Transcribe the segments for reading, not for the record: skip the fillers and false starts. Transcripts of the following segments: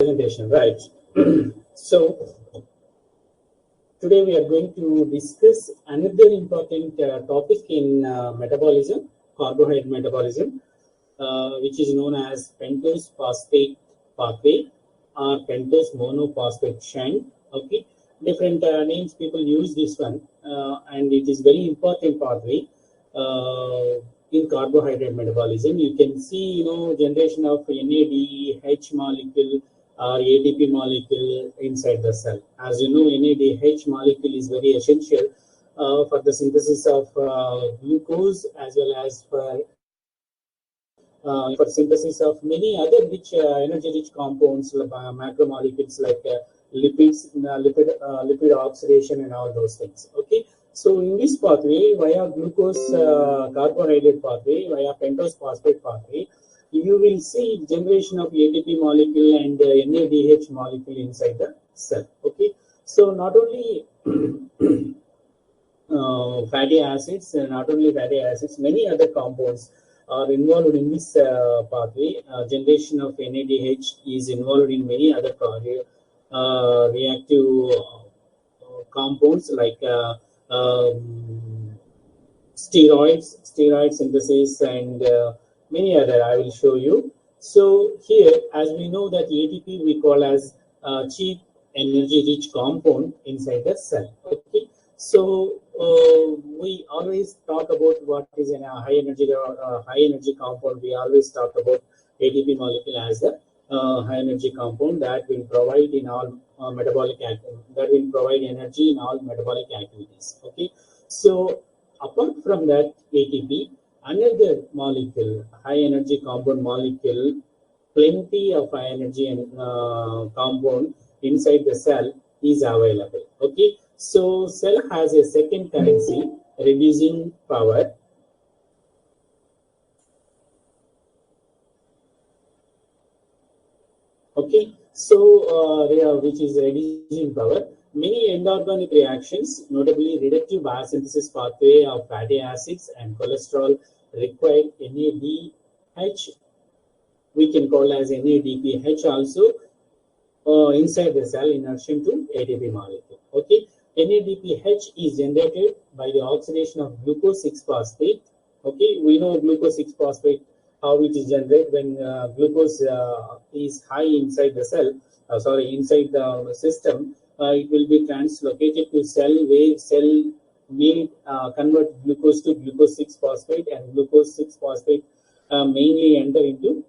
presentation, right? So today we are going to discuss another important topic in metabolism, carbohydrate metabolism, which is known as pentose phosphate pathway or pentose monophosphate chain. Okay, different names people use this one, and it is very important pathway in carbohydrate metabolism. You can see, generation of NADH molecule or ATP molecule inside the cell. As you know, NADH molecule is very essential for the synthesis of glucose, as well as for synthesis of many other rich energy-rich compounds, macromolecules like lipid oxidation and all those things. Okay, so in this pathway, via glucose carbohydrate pathway, via pentose phosphate pathway, you will see generation of ATP molecule and NADH molecule inside the cell. Okay, so not only fatty acids, many other compounds are involved in this pathway. Generation of NADH is involved in many other reactive compounds like steroid synthesis, and many other. I will show you. So here, as we know that ATP we call as cheap energy-rich compound inside the cell. Okay, so we always talk about what is in a high energy compound. We always talk about ATP molecule as a high energy compound that will provide in all metabolic that will provide energy in all metabolic activities. Okay, so apart from that ATP, another molecule, high energy compound molecule, plenty of high energy and compound inside the cell is available. Okay, so cell has a second currency, reducing power. Okay, so which is reducing power. Many endorganic reactions, notably reductive biosynthesis pathway of fatty acids and cholesterol, require NADH. We can call as NADPH also inside the cell in addition to ATP molecule. Okay, NADPH is generated by the oxidation of glucose 6-phosphate. Okay, we know glucose 6-phosphate, how it is generated when glucose is high inside the cell, inside the system. It will be translocated to cell, where cell may convert glucose to glucose 6-phosphate, and glucose 6-phosphate mainly enter into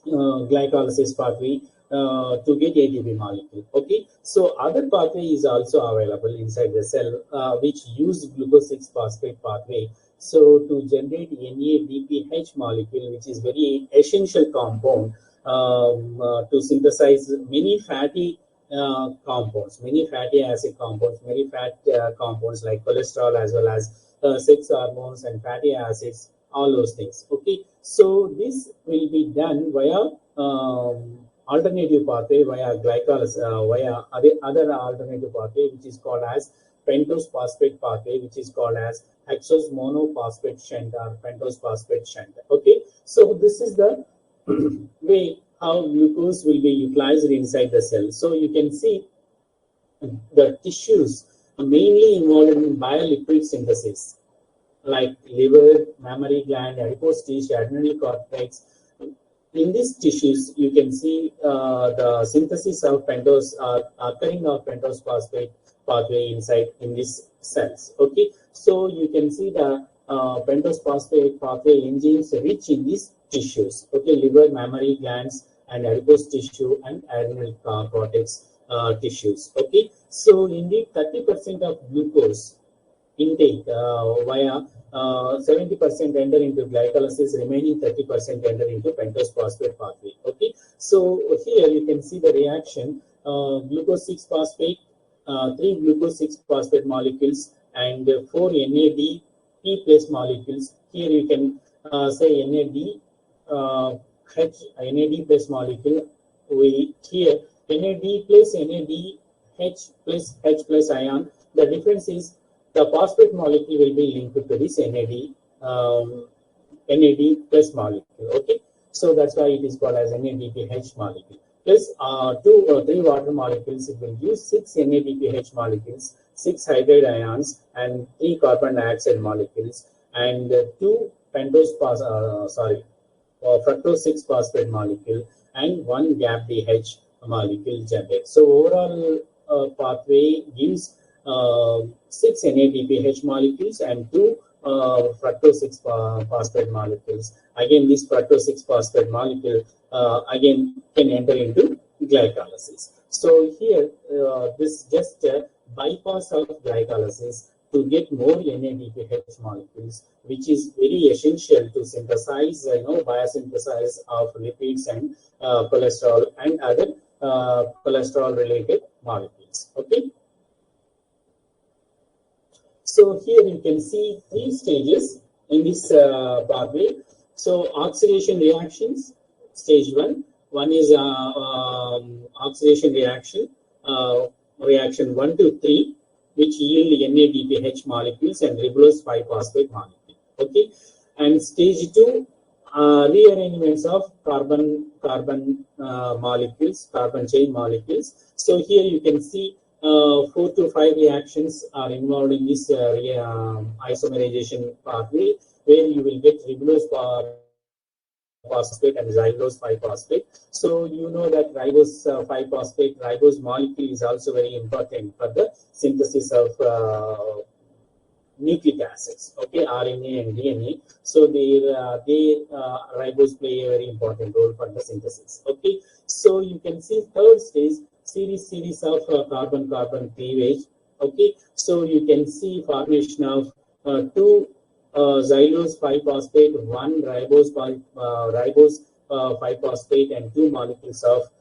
glycolysis pathway to get ATP molecule. Okay, so other pathway is also available inside the cell which use glucose 6-phosphate pathway. So to generate NADPH molecule, which is very essential compound to synthesize many fatty compounds, many fatty acid compounds, many fat compounds like cholesterol, as well as sex hormones and fatty acids, all those things. Okay, so this will be done via alternative pathway, via glycolysis, via other alternative pathway, which is called as pentose phosphate pathway, which is called as hexose monophosphate shunt or pentose phosphate shunt. Okay, so this is the way how glucose will be utilized inside the cell. So you can see the tissues mainly involved in biolipid synthesis, like liver, mammary gland, adipose tissue, adrenal cortex. In these tissues, you can see the synthesis of pentose occurring of pentose phosphate pathway inside in these cells. Okay, so you can see the pentose phosphate pathway enzymes rich in these tissues. Okay, liver, mammary glands, and adipose tissue and adrenal cortex tissues. Okay, so indeed 30% of glucose intake via 70% enter into glycolysis, remaining 30% enter into pentose phosphate pathway. Okay, so here you can see the reaction: glucose 6-phosphate, 3 glucose 6-phosphate molecules, and 4 NAD P plus molecules. Here you can say NAD plus molecule. Here NAD plus NAD H plus ion. The difference is the phosphate molecule will be linked to this NAD plus molecule. Okay, so that's why it is called as NADPH molecule. plus 2 or 3 water molecules, it will give 6 NADPH molecules, 6 hydride ions, and 3 carbon dioxide molecules, and 2 fructose 6 phosphate molecule, and 1 GAPDH molecule generated. So overall pathway gives 6 NADPH molecules and 2 fructose 6 phosphate molecules. Again, this fructose 6 phosphate molecule again can enter into glycolysis. So here, this just a bypass of glycolysis to get more NADPH molecules, which is very essential to synthesize, biosynthesis of lipids and cholesterol and other cholesterol-related molecules. Okay. So here you can see 3 stages in this pathway. So oxidation reactions, stage 1. One is oxidation reaction, reaction 1 to 3, which yield NADPH molecules and ribulose 5-phosphate molecule. Okay, and stage 2, rearrangements of carbon molecules, carbon chain molecules. So here you can see 4 to 5 reactions are involved in this isomerization pathway, where you will get ribulose phosphate and xylulose 5-phosphate. So you know that ribose 5-phosphate, ribose molecule is also very important for the synthesis of nucleic acids, okay, RNA and DNA. So ribose play a very important role for the synthesis. Okay, so you can see third stage, series of carbon-carbon cleavage. Okay, so you can see formation of 2 xylulose 5-phosphate, 1 ribose 5-phosphate, and 2 molecules of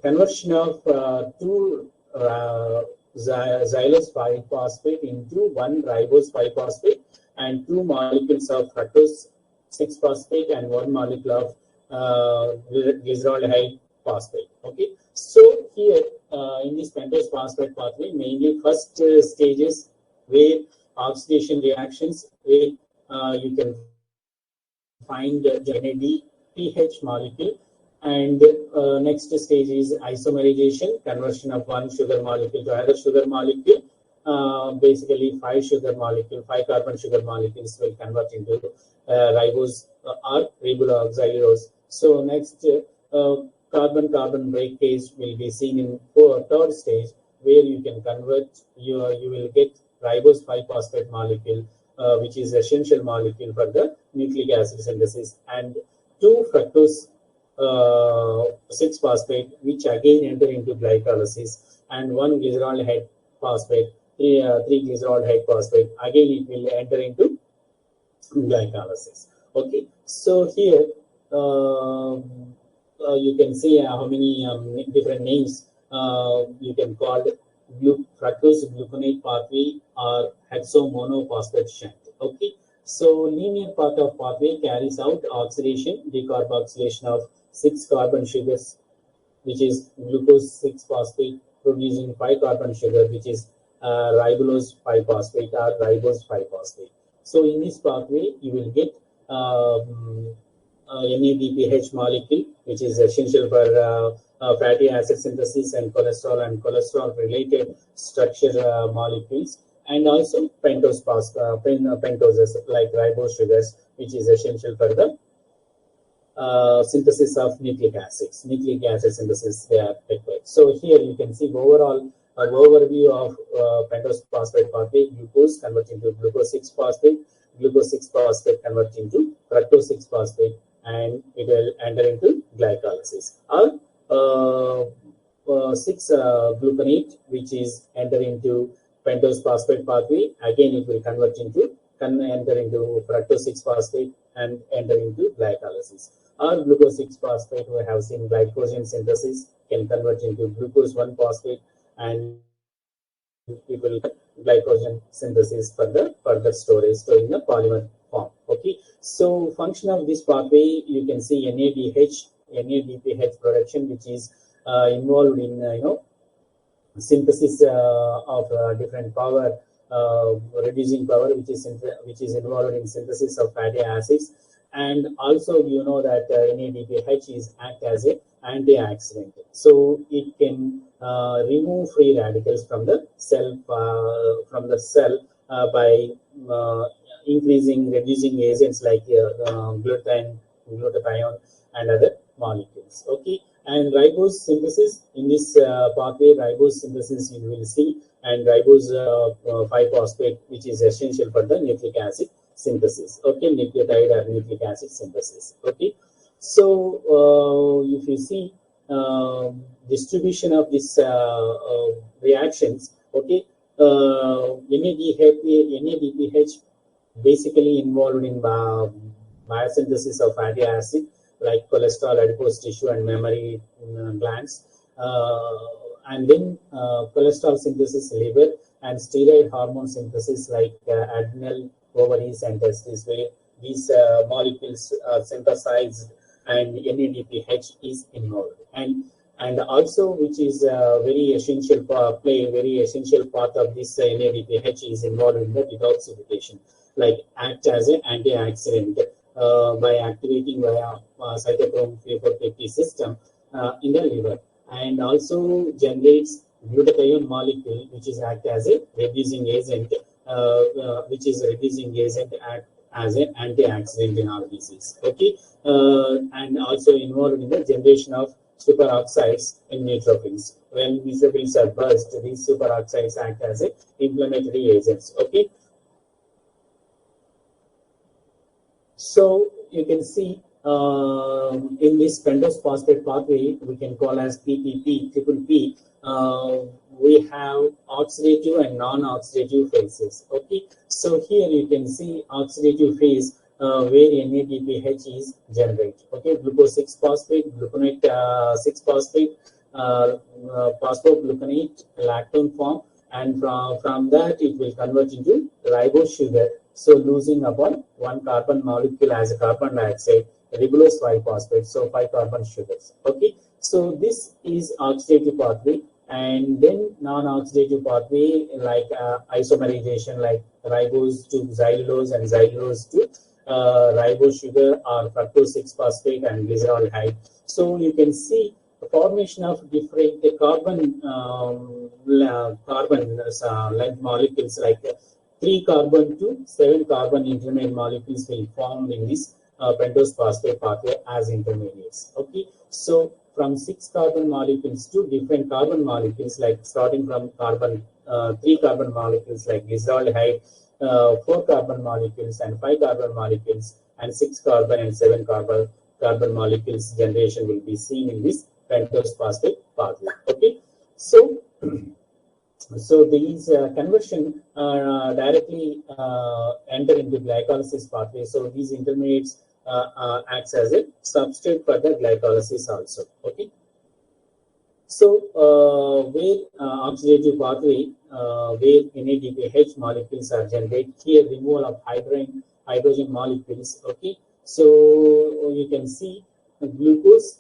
conversion of 2 xylulose 5-phosphate into 1 ribose 5-phosphate and 2 molecules of fructose 6-phosphate and 1 molecule of glyceraldehyde phosphate. Okay, so here in this pentose phosphate pathway, mainly first stages where oxidation reactions, where you can find NADPH molecule, and next stage is isomerization, conversion of 1 sugar molecule to another sugar molecule. Basically 5 carbon sugar molecules will convert into ribose or riboxylulose. So next carbon-carbon breakage will be seen in third stage, where you can convert, you will get ribose 5-phosphate molecule, which is essential molecule for the nucleic acid synthesis, and 2 fructose 6-phosphate, which again enter into glycolysis, and 1 glyceraldehyde phosphate, 3 glyceraldehyde phosphate, again it will enter into glycolysis. Okay, so here you can see how many different names you can call fructose gluconate pathway or hexomonophosphate shunt. Okay, so linear part of pathway carries out oxidation, decarboxylation of 6 carbon sugars, which is glucose 6-phosphate, producing 5 carbon sugar, which is ribulose 5-phosphate or ribose 5-phosphate. So in this pathway, you will get NADPH molecule, which is essential for fatty acid synthesis and cholesterol-related structure molecules, and also pentoses like ribose sugars, which is essential for the synthesis of nucleic acid synthesis they are required. So here you can see overall overview of pentose phosphate pathway. Glucose converts into glucose 6-phosphate, glucose 6-phosphate converts into fructose 6-phosphate, and it will enter into glycolysis. Or 6-gluconate, which is enter into pentose phosphate pathway. Again, it will enter into fructose 6-phosphate and enter into glycolysis. Or glucose 6-phosphate, we have seen glycogen synthesis can convert into glucose 1-phosphate, and it will glycogen synthesis for the further storage, in the polymer form. Okay, so function of this pathway, you can see NADPH production, which is involved in synthesis of different power reducing power, which is involved in synthesis of fatty acids. And also, you know that NADPH is act as a antioxidant, so it can remove free radicals from the cell by reducing agents like glutathione, and other molecules. Okay, and ribose synthesis in this pathway, ribose synthesis you will see, and ribose 5-phosphate, which is essential for the nucleic acid synthesis. Okay, nucleotide or nucleic acid synthesis. Okay, so if you see distribution of these reactions, okay, NADPH basically involved in biosynthesis of fatty acid like cholesterol, adipose tissue, and mammary glands, and then cholesterol synthesis liver, and steroid hormone synthesis like adrenal, ovaries, and testes, where these molecules are synthesized and NADPH is involved. And also, which is very essential very essential part of this NADPH is involved in the detoxification, like act as an antioxidant by activating via cytochrome P450 system in the liver, and also generates glutathione molecule, which is act as a reducing agent, as an antioxidant in our disease. Okay, and also involved in the generation of superoxides in neutrophils. When neutrophils are burst, these superoxides act as a inflammatory agents. Okay, so you can see in this pentose phosphate pathway, we can call as PPP, triple P. We have oxidative and non-oxidative phases. Okay, so here you can see oxidative phase where NADPH is generated. Okay, glucose 6-phosphate, gluconate 6-phosphate, phosphogluconate lactone form, and from that it will convert into ribose sugar. So losing upon one carbon molecule as a carbon dioxide, ribulose 5-phosphate, so 5 carbon sugars. Okay, so this is oxidative pathway. And then non-oxidative pathway like isomerization, like ribose to xylulose and xylulose to ribose sugar, or fructose 6-phosphate and glyceraldehyde. So you can see the formation of different carbon length molecules, like 3 carbon to 7 carbon intermediate molecules will form in this pentose phosphate pathway as intermediates. Okay, so from 6 carbon molecules to different carbon molecules, like starting from 3 carbon molecules like glyceraldehyde, 4 carbon molecules and 5 carbon molecules, and 6 carbon and 7 carbon molecules generation will be seen in this pentose phosphate pathway. Okay, so these conversion directly enter into glycolysis pathway. So these intermediates acts as a substrate for the glycolysis also. Okay, so where oxidative pathway, where NADPH molecules are generated, here removal of hydrogen molecules. Okay, so you can see glucose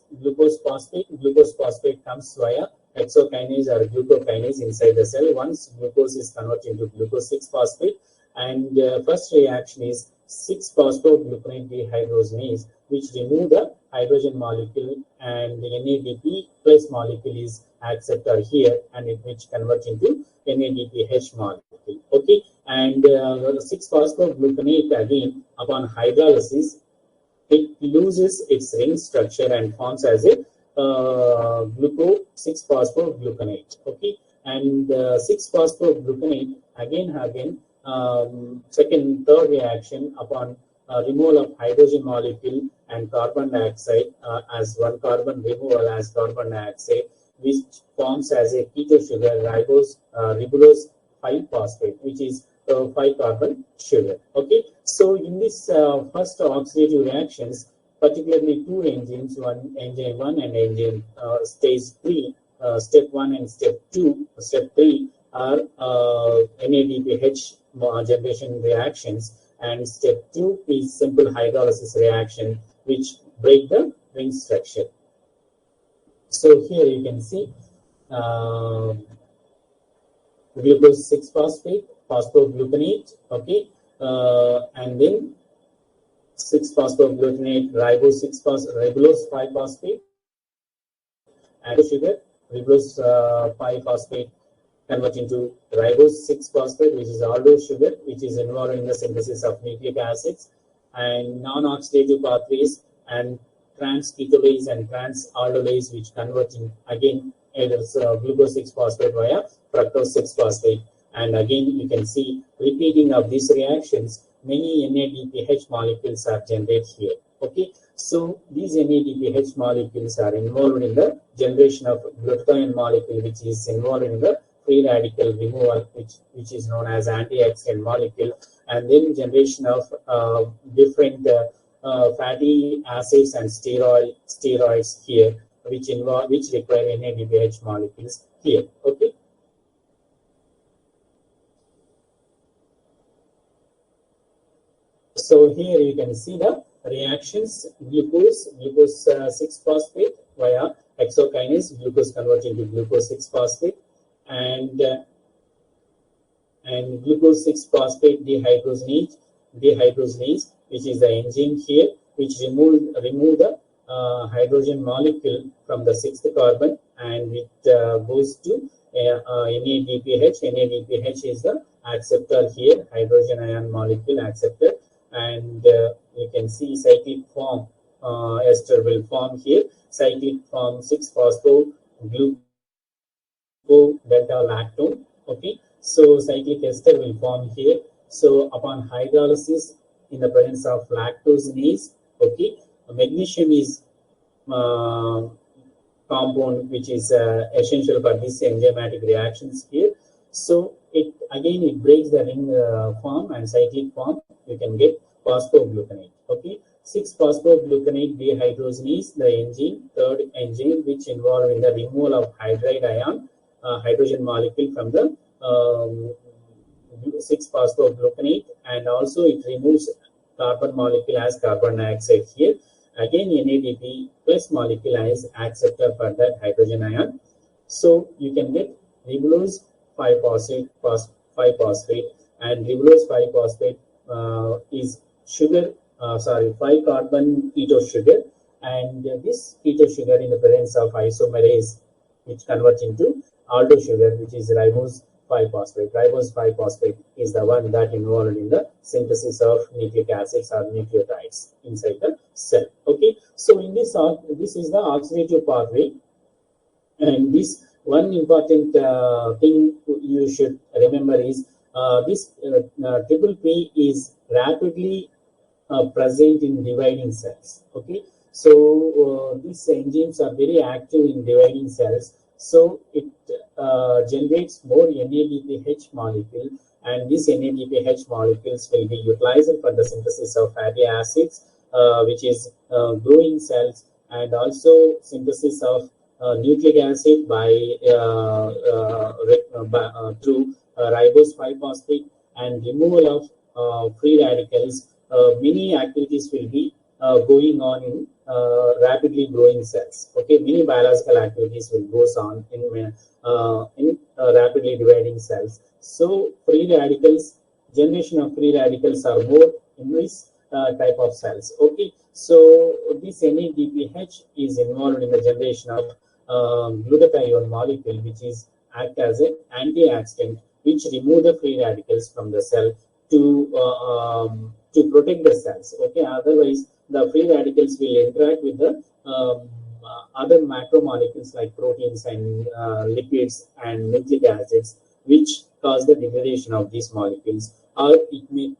phosphate comes via hexokinase or glucokinase inside the cell. Once glucose is converted into glucose 6-phosphate, and first reaction is 6-phosphogluconate dehydrogenase, which remove the hydrogen molecule, and the NADP plus molecule is accepted here, and which converts into NADPH molecule. Okay, and 6-phosphogluconate again upon hydrolysis, it loses its ring structure and forms as a gluco 6-phosphogluconate. Okay, and 6-phosphogluconate again third reaction upon removal of hydrogen molecule and carbon dioxide as 1 carbon removal as carbon dioxide, which forms as a keto sugar ribulose 5-phosphate, which is 5 carbon sugar. Okay, so in this first oxidative reactions, particularly 2 enzymes, enzyme 1 and enzyme stage 3, step 1 and step 3 are NADPH generation reactions, and step 2 is simple hydrolysis reaction, which break the ring structure. So here you can see glucose 6-phosphate, phosphoglutamate, okay, and then 6-phosphoglutamate, ribose 5-phosphate, and sugar, ribose 5-phosphate convert into ribose 6-phosphate, which is aldose sugar, which is involved in the synthesis of nucleic acids, and non-oxidative pathways, and trans-ketolase and trans-aldolase, which convert in again either glucose 6-phosphate via fructose 6-phosphate. And again, you can see repeating of these reactions, many NADPH molecules are generated here. Okay, so these NADPH molecules are involved in the generation of glutathione molecule, which is involved in the free radical removal, which is known as antioxidant molecule, and then generation of different fatty acids and steroids here, which require NADPH molecules here. Okay. So here you can see the reactions: glucose 6-phosphate via hexokinase, glucose converted to glucose 6-phosphate, and glucose 6-phosphate dehydrogenase, which is the enzyme here, which remove the hydrogen molecule from the 6th carbon, and it goes to NADPH. NADPH is the acceptor here, hydrogen ion molecule acceptor, and you can see cyclic form ester will form here. Cyclic form 6-phosphoglucose delta lactone. Okay, so cyclic ester will form here. So upon hydrolysis in the presence of lactosinase, okay, magnesium is compound which is essential for these enzymatic reactions here. So it breaks the ring form and cyclic form. You can get phosphoglutamate. Okay, 6-phosphoglutamate dehydrogenase, the enzyme, third enzyme, which involved in the removal of hydride ion hydrogen molecule from the 6-phosphoglutamate, and also it removes carbon molecule as carbon dioxide here. Again, NADP plus molecule as acceptor for that hydrogen ion. So you can get ribulose 5-phosphate, and ribulose 5-phosphate is sugar, 5-carbon keto sugar, and this keto sugar in the presence of isomerase, which converts into aldose sugar, which is ribose 5-phosphate. Ribose 5-phosphate is the one that involved in the synthesis of nucleic acids or nucleotides inside the cell. Okay, so in this is the oxidative pathway, and this one important thing you should remember is this triple P is rapidly present in dividing cells. Okay, so these enzymes are very active in dividing cells, so it generates more NADPH molecule, and these NADPH molecules will be utilized for the synthesis of fatty acids, which is growing cells, and also synthesis of nucleic acid through ribose 5-phosphate, and removal of free radicals. Many activities will be going on in rapidly growing cells. Okay, many biological activities will go on in rapidly dividing cells. So free radicals, generation of free radicals are more in this type of cells. Okay, so this NADPH is involved in the generation of glutathione molecule, which is act as an antioxidant, which remove the free radicals from the cell to protect the cells. Okay, otherwise the free radicals will interact with the other macromolecules like proteins and lipids and nucleic acids, which cause the degradation of these molecules, or it may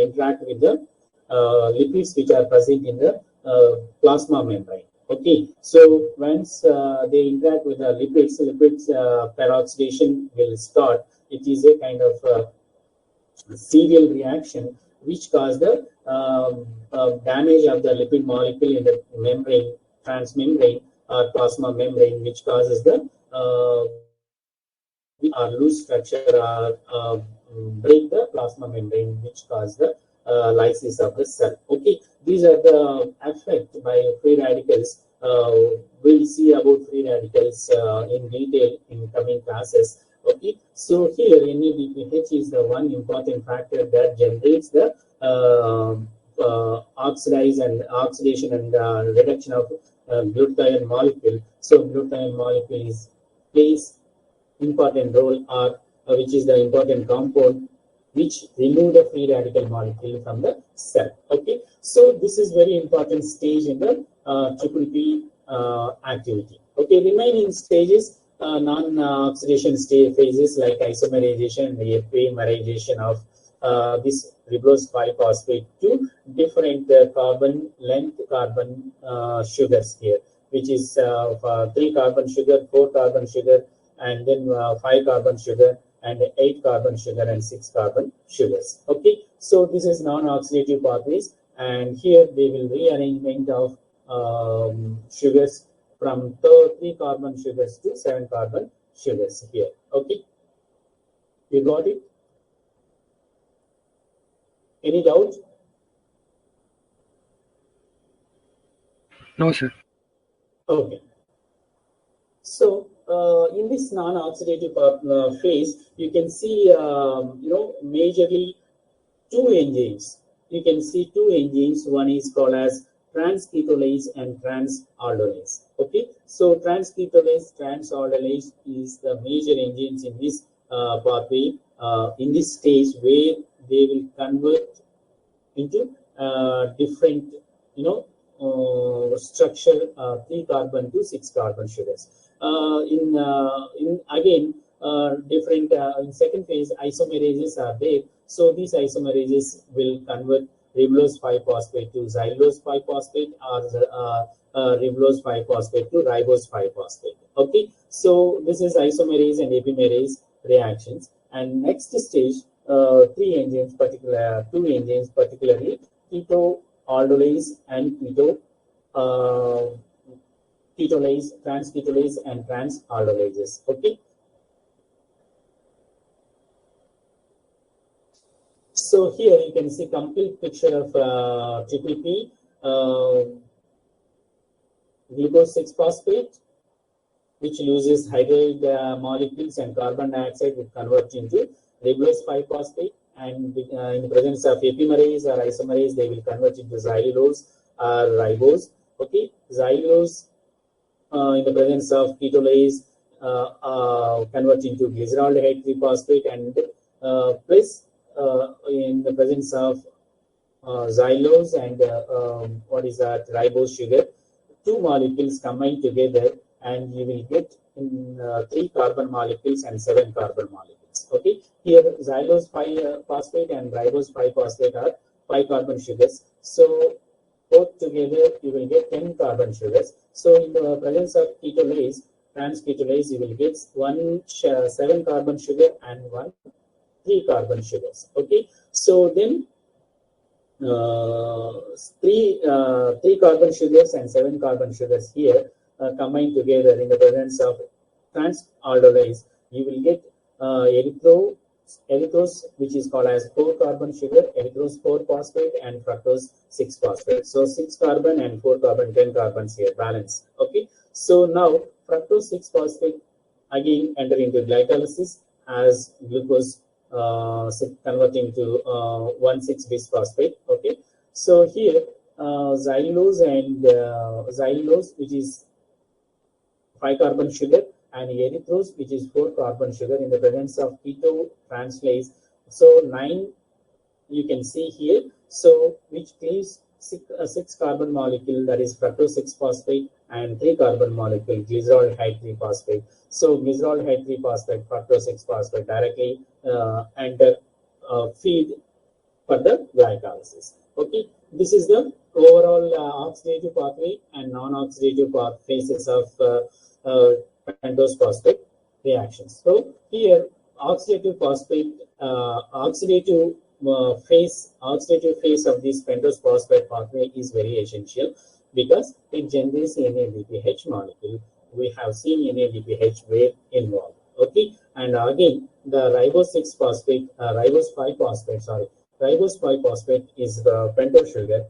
interact with the lipids which are present in the plasma membrane. Okay, so once they interact with the lipids peroxidation will start. It is a kind of serial reaction which cause the damage of the lipid molecule in the membrane, transmembrane or plasma membrane, which causes the loose structure or break the plasma membrane, which cause the lysis of the cell. Okay, these are the effect by free radicals. We'll see about free radicals in detail in coming classes. Okay, so here NADPH is the one important factor that generates the oxidation and reduction of glutathione molecule. So glutathione molecule is plays important role, or which is the important compound which remove the free radical molecule from the cell. Okay, so this is very important stage in the triple P activity. Okay, remaining stages, non-oxidation stage phases like isomerization and epimerization of this ribose 5-phosphate to different carbon length carbon sugars here, which is 3 carbon sugar, 4 carbon sugar, and then 5 carbon sugar, and 8 carbon sugar, and 6 carbon sugars. Okay, so this is non-oxidative pathways, and here they will rearrangement of sugars from 3 carbon sugars to 7 carbon sugars here. Okay, you got it? Any doubt? No, sir. Okay. So in this non-oxidative phase, you can see majorly two enzymes. You can see two enzymes. One is called as transketolase and transaldolase. Okay, so transketolase, transaldolase is the major enzymes in this pathway. In this stage, where they will convert into different, structure, 3 carbon to 6 carbon sugars. In again, different in second phase isomerases are there. So these isomerases will convert ribulose 5-phosphate to xylulose 5-phosphate, or ribulose 5-phosphate to ribose 5-phosphate. Okay, so this is isomerase and epimerase reactions. And next stage, two enzymes particularly ketoaldolase and ketolase, transketolase and transaldolases. Okay. So here you can see complete picture of triple P glucose 6-phosphate, which loses hydroxide molecules and carbon dioxide, will convert into ribulose 5-phosphate, and in the presence of epimerase or isomerase, they will convert into xylulose or ribose. Okay, xylulose in the presence of ketolase convert into glyceraldehyde 3-phosphate, and plus in the presence of xylulose and what is that, ribose sugar, two molecules combine together, and you will get 3 carbon molecules and 7 carbon molecules. Okay, here xylulose 5-phosphate and ribose 5-phosphate are 5 carbon sugars. So both together you will get 10 carbon sugars. So in the presence of ketolase, transketolase, you will get 7 carbon sugar and 3 carbon sugars. Okay, so then 3 carbon sugars and 7 carbon sugars here combined together in the presence of transaldolase, you will get erythrose, which is called as 4 carbon sugar, erythrose 4-phosphate, and fructose 6-phosphate. So 6 carbon and 4 carbon, 10 carbons here balance. Okay, so now fructose 6-phosphate again enter into glycolysis as glucose converting to 1,6-bisphosphate. Okay, so here xylulose and xylulose, which is 5 carbon sugar, and erythrose, which is 4 carbon sugar, in the presence of keto translase. So 9 you can see here. So which is 6 carbon molecule, that is fructose 6-phosphate, and 3 carbon molecule glyceraldehyde 3-phosphate. So glyceraldehyde 3-phosphate, fructose 6-phosphate directly enter feed for the glycolysis. Okay, this is the overall oxidative pathway and non-oxidative phases of pentose phosphate reactions. So here oxidative phase of this pentose phosphate pathway is very essential, because it generates NADPH molecule. We have seen NADPH where involved. Okay, and again the ribose 6-phosphate, ribose 5-phosphate, ribose 5-phosphate is the pentose sugar,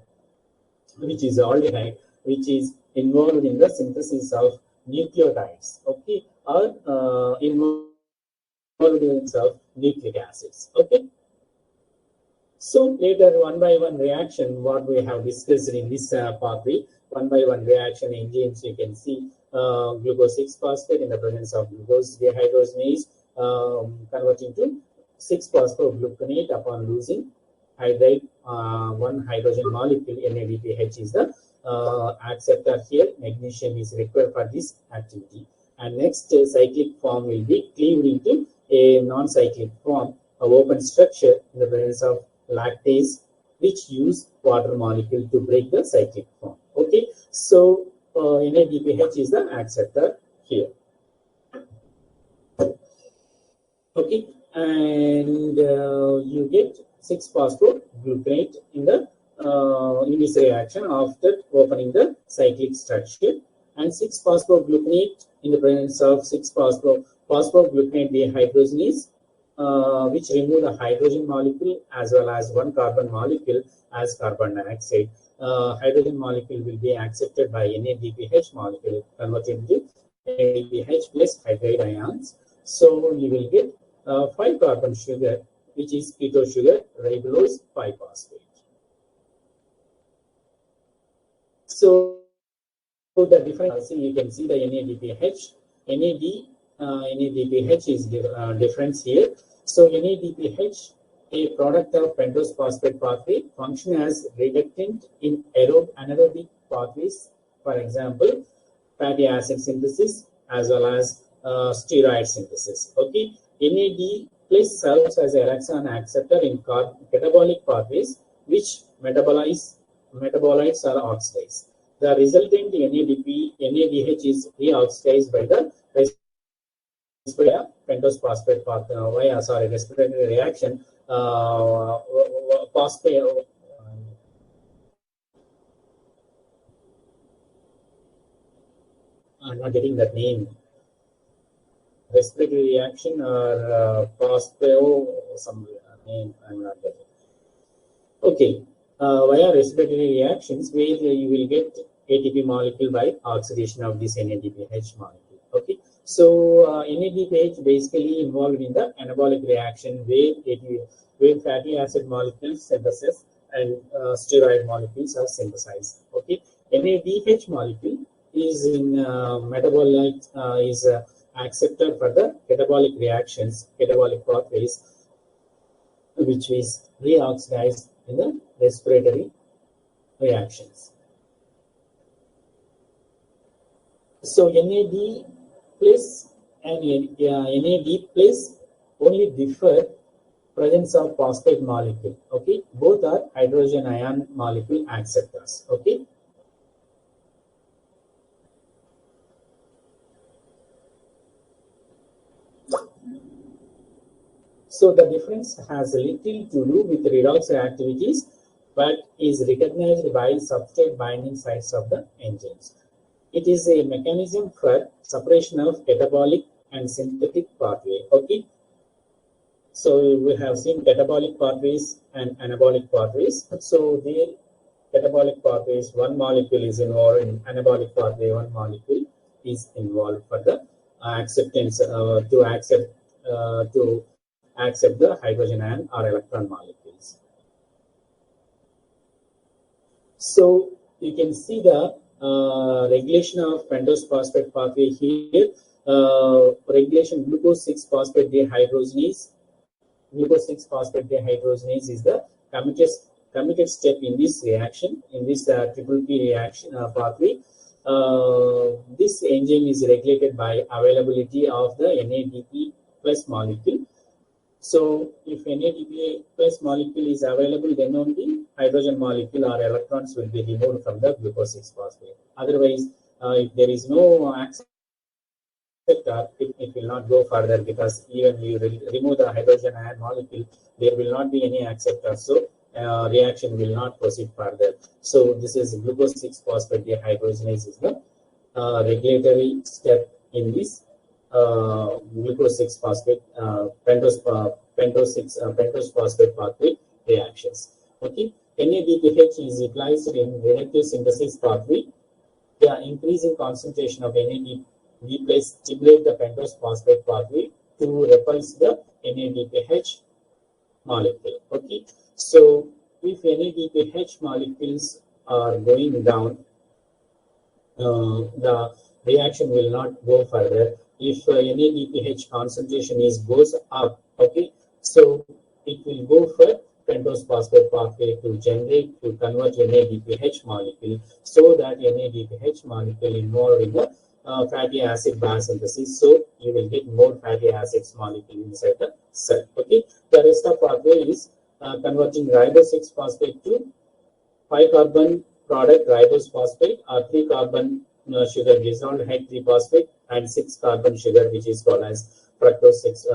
which is aldehyde, which is involved in the synthesis of nucleotides. Okay, or involved of nucleic acids. Okay. So later, one by one reaction, what we have discussed in this pathway, one by one reaction enzymes, you can see glucose 6-phosphate in the presence of glucose dehydrogenase converting to 6-phosphogluconate upon losing hydride one hydrogen molecule. NADPH is the acceptor here. Magnesium is required for this activity. And next cyclic form will be cleaved into a non-cyclic form of open structure in the presence of lactase, which use water molecule to break the cyclic form. Okay, so NADPH is the acceptor here. Okay, and you get 6-phosphogluconate in the in this reaction after opening the cyclic structure, and 6-phosphogluconate in the presence of 6-phosphogluconate dehydrogenase, which remove the hydrogen molecule as well as one carbon molecule as carbon dioxide. Hydrogen molecule will be accepted by NADPH molecule converted into NADPH plus hydride ions. So you will get 5-carbon sugar, which is keto sugar, ribulose 5-phosphate. So the difference, you can see the NADPH. NADPH is difference here. So NADPH, a product of pentose phosphate pathway, function as reductant in anaerobic pathways, for example, fatty acid synthesis as well as steroid synthesis. Okay, NAD plus serves as an electron acceptor in catabolic pathways, which metabolites are oxidized. The resultant NADH is reoxidized by the pentose phosphate respiratory reaction. Phosphate. I'm not getting that name. Respiratory reaction or some name I'm not getting. Okay, via respiratory reactions where you will get ATP molecule by oxidation of this NADPH molecule. Okay, so NADPH basically involved in the anabolic reaction where fatty acid molecules synthesis and steroid molecules are synthesized. Okay, NADH molecule is in metabolite is accepted for the catabolic reactions, catabolic pathways, which is reoxidized in the respiratory reactions. So NAD plus and NAD plus only differ presence of phosphate molecule. Okay, both are hydrogen ion molecule acceptors. Okay. So the difference has little to do with redox activities, but is recognized by substrate binding sites of the enzymes. It is a mechanism for separation of catabolic and synthetic pathway. Okay. So we have seen catabolic pathways and anabolic pathways. So the catabolic pathways, one molecule is involved in anabolic pathway, one molecule is involved for the acceptance to accept the hydrogen ion or electron molecules. So you can see the regulation of pentose phosphate pathway here. Regulation glucose 6-phosphate dehydrogenase. Glucose 6-phosphate dehydrogenase is the committed step in this reaction, in this triple P reaction pathway. This enzyme is regulated by availability of the NADP plus molecule. So if NADP plus molecule is available, then only hydrogen molecule or electrons will be removed from the glucose 6-phosphate. Otherwise, if there is no acceptor, it will not go further, because even you remove the hydrogen ion molecule, there will not be any acceptor. So reaction will not proceed further. So this is glucose 6-phosphate dehydrogenase is the regulatory step in this glucose 6-phosphate pentose phosphate pathway reactions. Okay, NADPH is utilized in reactive synthesis pathway. The increasing concentration of NADP plus stimulate the pentose phosphate pathway to repulse the NADPH molecule. Okay, so if NADPH molecules are going down, the reaction will not go further. If NADPH concentration goes up, okay, so it will go for pentose phosphate pathway to convert NADPH molecule, so that NADPH molecule involved in the fatty acid biosynthesis. So you will get more fatty acids molecule inside the cell. Okay, the rest of pathway is converting ribose 6 phosphate to 5 carbon product ribose phosphate, or 3 carbon sugar glycerol head 3 phosphate, and 6 carbon sugar, which is called as fructose 6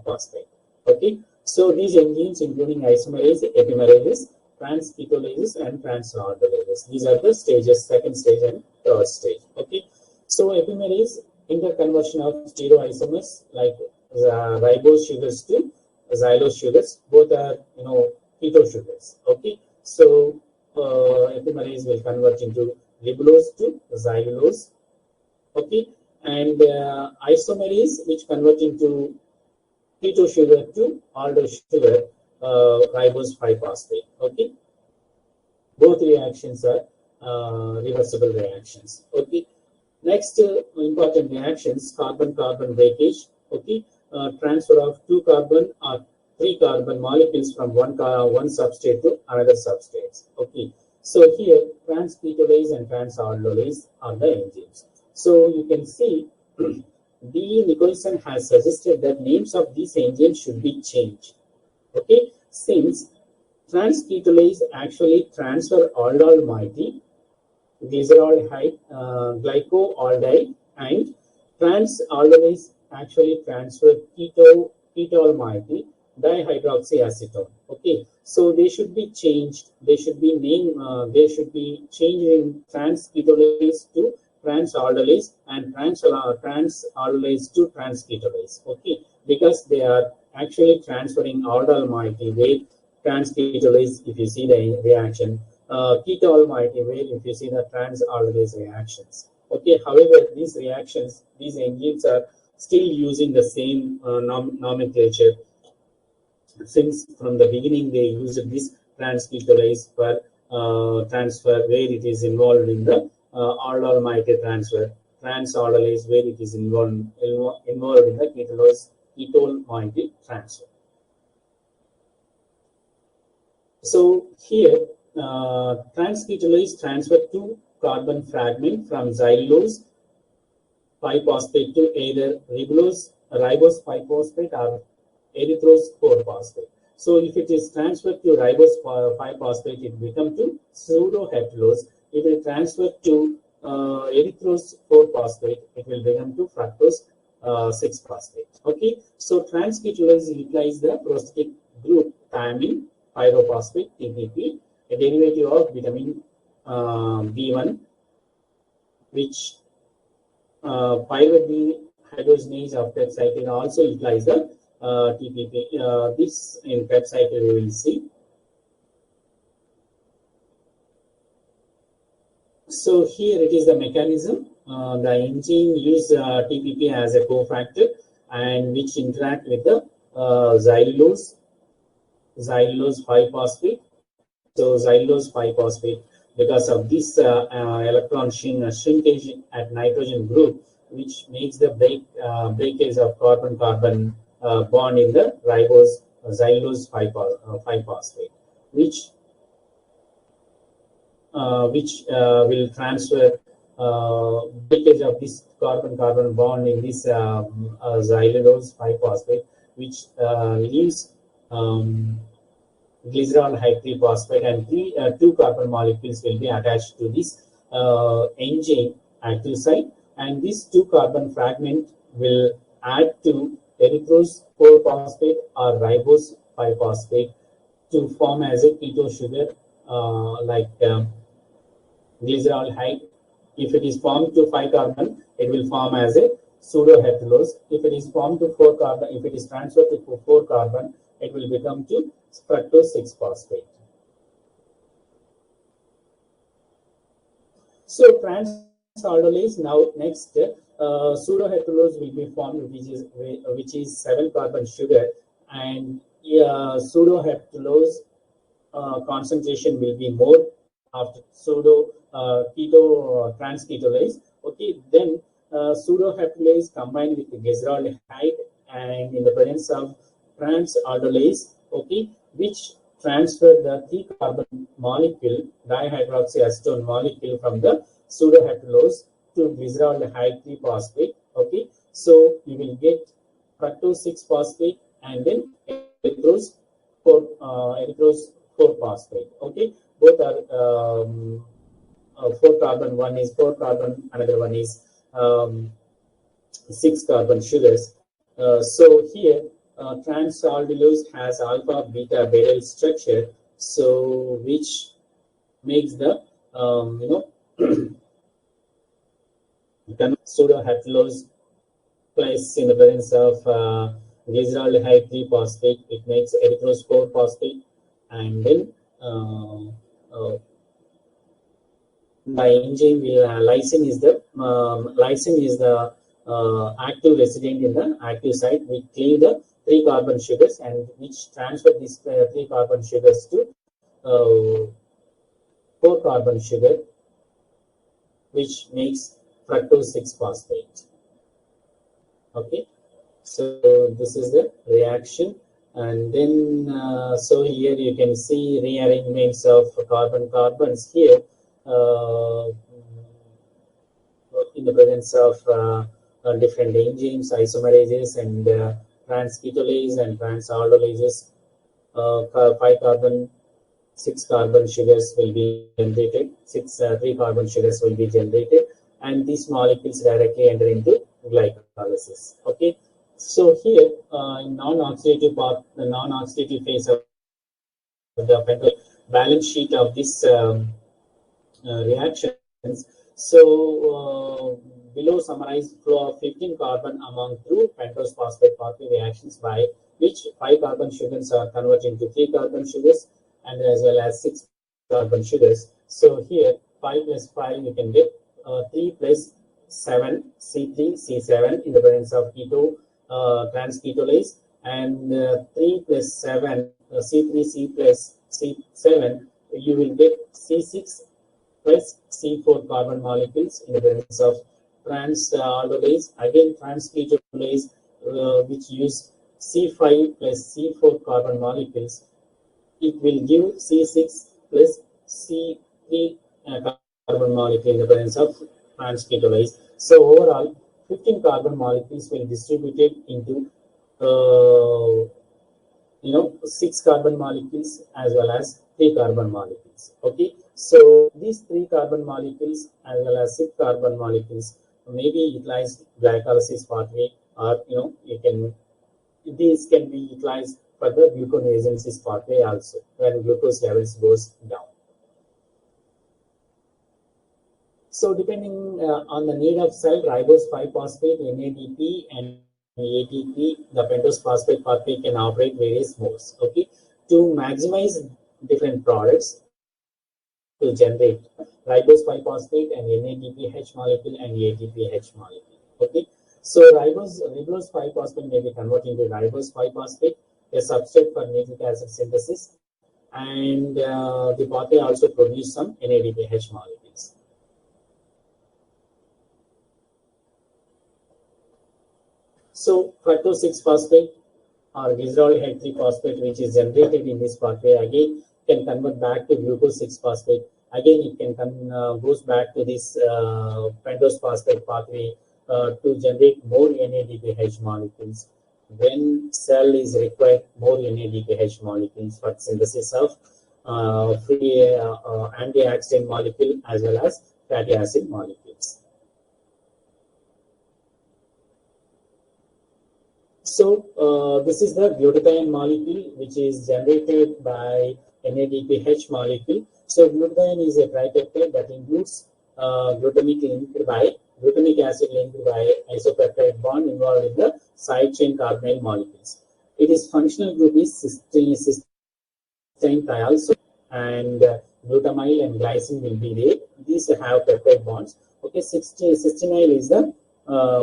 phosphate. Okay, so these enzymes including isomerase, epimerases, transketolases, and transordolases. These are the stages, second stage and third stage. Okay, so epimerase interconversion of stereoisomers like ribose sugars to xylose sugars, both are keto sugars. Okay, so epimerase will convert into ribulose to xylulose. Okay, and isomerase, which convert into keto sugar to aldose sugar, ribose 5 phosphate. Okay, both reactions are reversible reactions. Okay, next important reactions: carbon-carbon breakage. Okay, transfer of 2 carbon or 3 carbon molecules from one substrate to another substrate. Okay, so here transketolase and transaldolase are the enzymes. So you can see D. Nicholson has suggested that names of these enzymes should be changed. Okay, since transketolase actually transfer aldol moiety, glyceraldehyde, glycoaldehyde, and transaldolase actually transfer ketol moiety, dihydroxyacetone. Okay, so they should be changed. They should be named. They should be changed in transketolase to transaldolase and transaldolase to transketolase. Okay, because they are actually transferring aldol moiety, where transketolase, if you see the reaction, ketol moiety, where if you see the transaldolase reactions. Okay, however, these reactions, these enzymes are still using the same nomenclature. Since from the beginning they used this transketolase for transfer, where it is involved in the aldol moiety transfer, transaldolase, where it is involved in the ketol moiety transfer. So here transketolase transfer 2 carbon fragment from xylulose 5-phosphate to either ribose 5-phosphate or erythrose 4-phosphate. So if it is transferred to ribose 5-phosphate, it becomes to pseudoheptulose. If it transferred to erythrose 4-phosphate, it will become to fructose 6-phosphate. Okay, so transketolase utilizes the prosthetic group thiamine pyrophosphate TPP, a derivative of vitamin B1, which pyruvate hydrogenase of peptide also utilize the TPP. This in peptide we will see. So here it is the mechanism. The enzyme use TPP as a cofactor, and which interact with the xylulose 5-phosphate. So xylulose 5-phosphate, because of this electron shrinkage at nitrogen group, which makes the breakage of carbon-carbon bond in the ribose xylulose 5-phosphate, which will transfer breakage of this carbon-carbon bond in this xylulose 5-phosphate, which leaves glyceraldehyde 3-phosphate, and 2 carbon molecules will be attached to this enzyme active site, and this 2 carbon fragment will add to erythrose 4-phosphate or ribose 5-phosphate to form as a keto sugar like glyceraldehyde. If it is formed to 5 carbon, it will form as a pseudoheptulose. If it is formed to 4 carbon, if it is transferred to 4 carbon, it will become to fructose 6-phosphate. So transaldolase, now next pseudoheptulose will be formed, which is 7-carbon sugar, and pseudoheptulose concentration will be more after pseudo keto transketolase. Okay, then pseudoheptulase combined with the glyceraldehyde and in the presence of transaldolase, okay, which transfer the 3-carbon molecule, dihydroxyacetone molecule from the pseudoheptulose to glyceraldehyde 3-phosphate. Okay, so you will get fructose 6-phosphate and then erythrose 4-phosphate. Okay, both are 4-carbon. One is 4-carbon, another one is 6-carbon sugars. So here, transaldolose has alpha beta beryl structure, so which makes the pseudoheptulose place in the presence of glyceraldehyde 3-phosphate. It makes erythrose 4-phosphate, and then the enzyme lysine is the active resident in the active site. We cleave the 3-carbon sugars and which transfer these 3-carbon sugars to 4-carbon sugar, which makes fructose 6-phosphate. Okay, so this is the reaction, and then so here you can see rearrangements of carbons here in the presence of different enzymes, isomerases, and transketolase and transaldolases. 5-carbon, 6-carbon sugars will be generated. 3-carbon sugars will be generated, and these molecules directly enter into glycolysis. Okay, so here in non-oxidative part, the non-oxidative phase of the balance sheet of this reactions. So below summarized flow of 15-carbon among two pentose phosphate pathway reactions by which 5-carbon sugars are converted into 3-carbon sugars and as well as 6-carbon sugars. So here 5 plus 5 you can get 3 plus 7 C3 C7 in the presence of keto transketolase, and 3 plus 7 C3 C plus C7 you will get C6 plus C4 carbon molecules in the presence of transaldolase. Again, transketolase which use C5 plus C4 carbon molecules, it will give C6 plus C3 carbon molecule in the presence of transketolase. So overall, 15 carbon molecules will be distributed into 6 carbon molecules as well as 3 carbon molecules. Okay, so these 3 carbon molecules as well as 6 carbon molecules may be utilized glycolysis pathway, or these can be utilized for the gluconeogenesis pathway also when glucose levels goes down. So depending on the need of cell, ribose 5-phosphate, NADP, and ATP, the pentose phosphate pathway can operate various modes. Okay, to maximize different products to generate ribose 5-phosphate and NADPH molecule and ATPH molecule. Okay, so ribose 5-phosphate may be converted into ribose 5-phosphate, a substrate for nucleic acid synthesis, and the pathway also produce some NADPH molecules. So fructose 6-phosphate or glyceraldehyde 3-phosphate, which is generated in this pathway, again can convert back to glucose 6-phosphate. Again, it can goes back to this pentose phosphate pathway to generate more NADPH molecules. When cell is required more NADPH molecules for synthesis of free antioxidant molecule as well as fatty acid molecules. So this is the glutathione molecule, which is generated by NADPH molecule. So glutathione is a tripeptide that includes glutamic acid linked by isopeptide bond involved in the side chain carbonyl molecules. Its functional group is cysteine thiol, and glutamyl and glycine will be there. These have peptide bonds. Okay, cysteine is the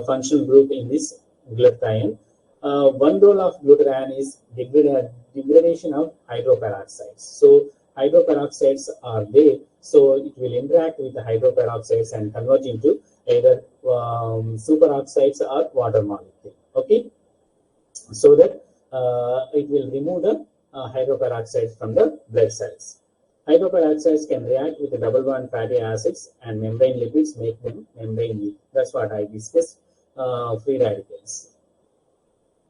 functional group in this glutathione. One role of glutathione is degradation of hydroperoxides. So hydroperoxides are there, so it will interact with the hydroperoxides and convert into either superoxides or water molecule. Okay, so that it will remove the hydroperoxides from the blood cells. Hydroperoxides can react with the double bond fatty acids and membrane lipids, make them membrane weak. That's what I discussed. Free radicals.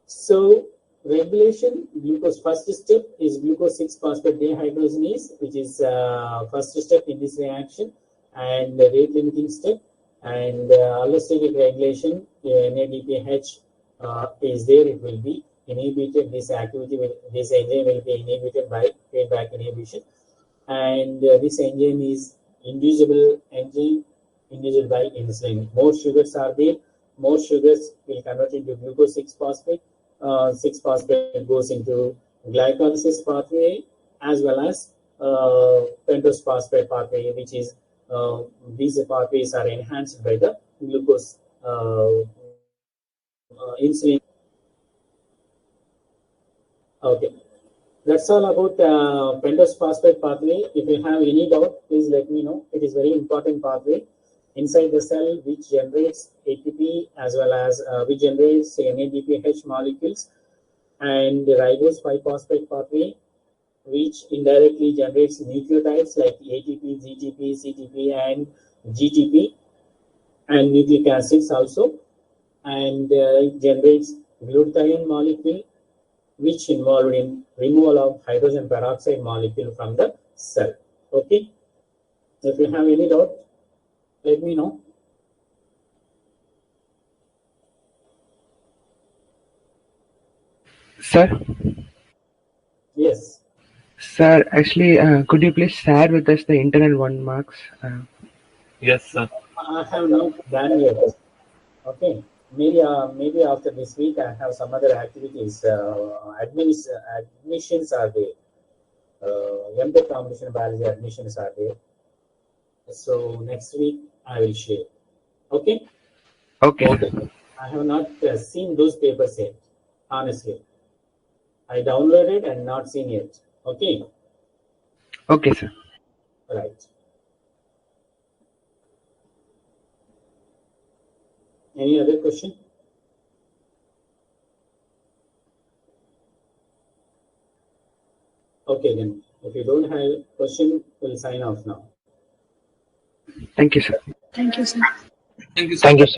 So regulation glucose, first step is glucose 6-phosphate dehydrogenase, which is first step in this reaction, and the rate limiting step. And allostatic regulation, NADPH is there. It will be inhibited. This activity this enzyme will be inhibited by feedback inhibition, and this enzyme is inducible enzyme induced by insulin. More sugars are there. More sugars will convert into glucose 6-phosphate. 6-phosphate goes into glycolysis pathway as well as pentose phosphate pathway, which is these pathways are enhanced by the glucose insulin. Okay, that's all about pentose phosphate pathway. If you have any doubt, please let me know. It is very important pathway inside the cell, which generates ATP as well as which generates NADPH molecules, and the ribose 5-phosphate pathway, which indirectly generates nucleotides like ATP, GTP, CTP, and GTP, and nucleic acids also, and it generates glutathione molecule, which involved in removal of hydrogen peroxide molecule from the cell. Okay, if you have any doubt, let me know. Sir? Yes. Sir, actually, could you please share with us the internal 1 marks? Yes, sir. I have not done yet. Okay, maybe after this week I have some other activities. Admissions are there. MTech competition biology admissions are there. So next week I will share. Okay. Okay. I have not seen those papers yet. Honestly, I downloaded and not seen yet. Okay. Okay, sir. Right. Any other question? Okay, then. If you don't have a question, we'll sign off now. Thank you, sir. Thank you, sir. Thank you, sir. Thank you, sir.